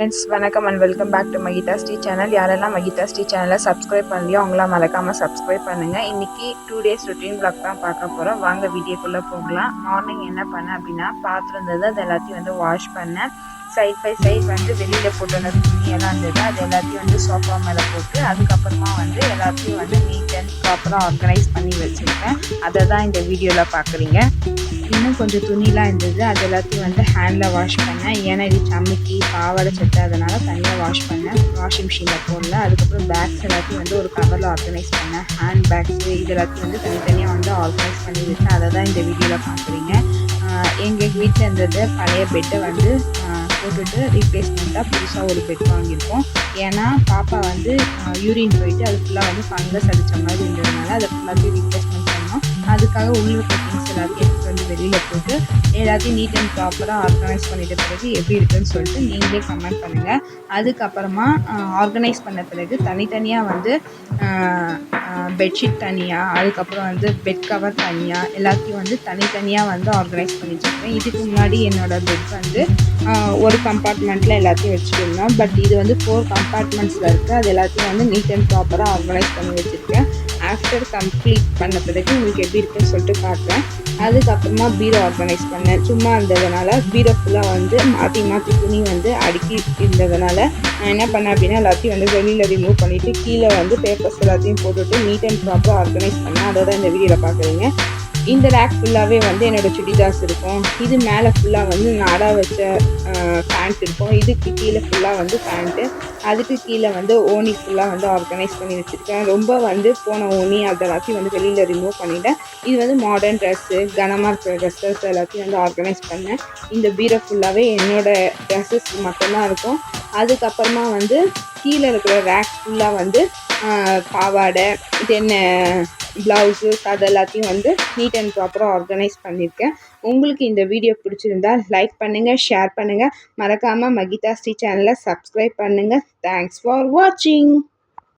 Friends வணக்கம் and welcome back to Mahitha Sri channel. யாரெல்லாம் மகிதா ஸ்ரீ சேனலை சப்ஸ்கிரைப் பண்ணலையோ அவங்களாம் மறக்காமல் சப்ஸ்கிரைப் பண்ணுங்கள். இன்றைக்கி 2 days ரொட்டீன் பிளாக் தான் பார்க்க போகிறோம். வாங்க வீடியோக்குள்ளே போகலாம். மார்னிங் என்ன பண்ணேன் அப்படின்னா பாத்திரம் இருந்தது, அது எல்லாத்தையும் வாஷ் பண்ணேன். சைட் பை சைட் வெளியில் போட்டு துணியெல்லாம் இருந்தது, அது எல்லாத்தையும் சோஃபா மேலே போட்டு அதுக்கப்புறமா எல்லாத்தையும் நீட் அண்ட் ப்ராப்பராக ஆர்கனைஸ் பண்ணி வச்சுருக்கேன். அதை தான் இந்த வீடியோவில் பார்க்குறீங்க. இன்னும் கொஞ்சம் துணிலாம் இருந்தது, அது எல்லாத்தையும் ஹேண்டில் வாஷ் பண்ணேன். ஏன்னா இது சமைக்கி பாவாடை சட்டை, அதனால் தனியாக வாஷ் பண்ணேன், வாஷிங் மிஷினில் போடல. அதுக்கப்புறம் பேக்ஸ் எல்லாத்தையும் ஒரு கவரில் ஆர்கனைஸ் பண்ணேன். ஹேண்ட் பேக்ஸு இது எல்லாத்தையும் தனித்தனியாக ஆர்கனைஸ் பண்ணி வச்சேன். அதை தான் இந்த வீடியோவில் பார்க்குறீங்க. எங்கள் வீட்டில் இருந்தது பழைய பெட்டை போட்டுட்டு ரீப்ளேஸ்மெண்ட்டாக புதுசாக ஒரு பெட் வாங்கியிருக்கோம். ஏன்னா பாப்பா யூரின் போயிட்டு அது ஃபுல்லாக ஃபங்கஸ் அடித்த மாதிரி இருந்ததுனால அதை ஃபுல்லாக ரீப்ளேஸ்மெண்ட் பண்ணோம். அதுக்காக உள்ள திங்ஸ் எல்லாத்தையும் எடுத்துகிட்டு வெளியில் போட்டு எல்லாத்தையும் நீட் அண்ட் ப்ராப்பராக ஆர்கனைஸ் பண்ணிட்ட பிறகு எப்படி இருக்குன்னு சொல்லிட்டு நீங்களே கமெண்ட் பண்ணுங்கள். அதுக்கப்புறமா ஆர்கனைஸ் பண்ண பிறகு தனித்தனியாக பெட்ஷீட் தனியாக, அதுக்கப்புறம் பெட் கவர் தனியாக, எல்லாத்தையும் தனித்தனியாக ஆர்கனைஸ் பண்ணிட்டுருக்கேன். இதுக்கு முன்னாடி என்னோடய பெட் ஒரு கம்பார்ட்மெண்ட்டில் எல்லாத்தையும் வச்சுருந்தோம். பட் இது 4 கம்பார்ட்மெண்ட்ஸில் இருக்குது. அது எல்லாத்தையும் நீட் அண்ட் ப்ராப்பராக ஆர்கனைஸ் பண்ணி வச்சுருக்கேன். ஆஃப்டர் கம்ப்ளீட் பண்ண பிறகு உங்களுக்கு எப்படி இருக்குன்னு சொல்லிட்டு காட்டுறேன். அதுக்கப்புறமா பீரோ ஆர்கனைஸ் பண்ணேன். சும்மா இருந்ததுனால பீரோ ஃபுல்லாக மாற்றி மாற்றி துணி அடுக்கி இருந்ததுனால நான் என்ன பண்ணேன் அப்படின்னா எல்லாத்தையும் வெளியில் ரிமூவ் பண்ணிவிட்டு கீழே பேப்பர்ஸ் எல்லாத்தையும் போட்டுவிட்டு நீட் அண்ட் ப்ராப்பராக ஆர்கனைஸ் பண்ணேன். அதோட இந்த வீடியோவில் பார்க்குறீங்க. இந்த ரேக் ஃபுல்லாகவே என்னோடய சுடிதார்ஸ் இருக்கும். இது மேலே ஃபுல்லாக நாடா வச்ச பேண்ட் இருக்கும். இதுக்கு கீழே ஃபுல்லாக பேண்ட்டு, அதுக்கு கீழே ஓனி ஃபுல்லாக ஆர்கனைஸ் பண்ணி வச்சுருக்கேன். ரொம்ப போன ஓனி அதெல்லாத்தையும் வெளியில் ரிமூவ் பண்ணிவிட்டேன். இது மாடர்ன் ட்ரெஸ்ஸு, கனமாக இருக்கிற ட்ரெஸ்ஸஸ் எல்லாத்தையும் ஆர்கனைஸ் பண்ணேன். இந்த பீரோ ஃபுல்லாகவே என்னோடய ட்ரெஸ்ஸஸ் மட்டும்தான் இருக்கும். அதுக்கப்புறமா கீழே இருக்கிற ரேக் ஃபுல்லாக பாவாடை, தென்ன ப்ளவுஸஸ் அது எல்லாத்தையும் நீட் அண்ட் ப்ராப்பராக ஆர்கனைஸ் பண்ணியிருக்கேன். உங்களுக்கு இந்த வீடியோ பிடிச்சிருந்தால் லைக் பண்ணுங்கள், ஷேர் பண்ணுங்கள், மறக்காமல் மகிதா ஸ்ரீ சேனலை சப்ஸ்கிரைப் பண்ணுங்கள். தேங்க்ஸ் ஃபார் வாட்சிங்.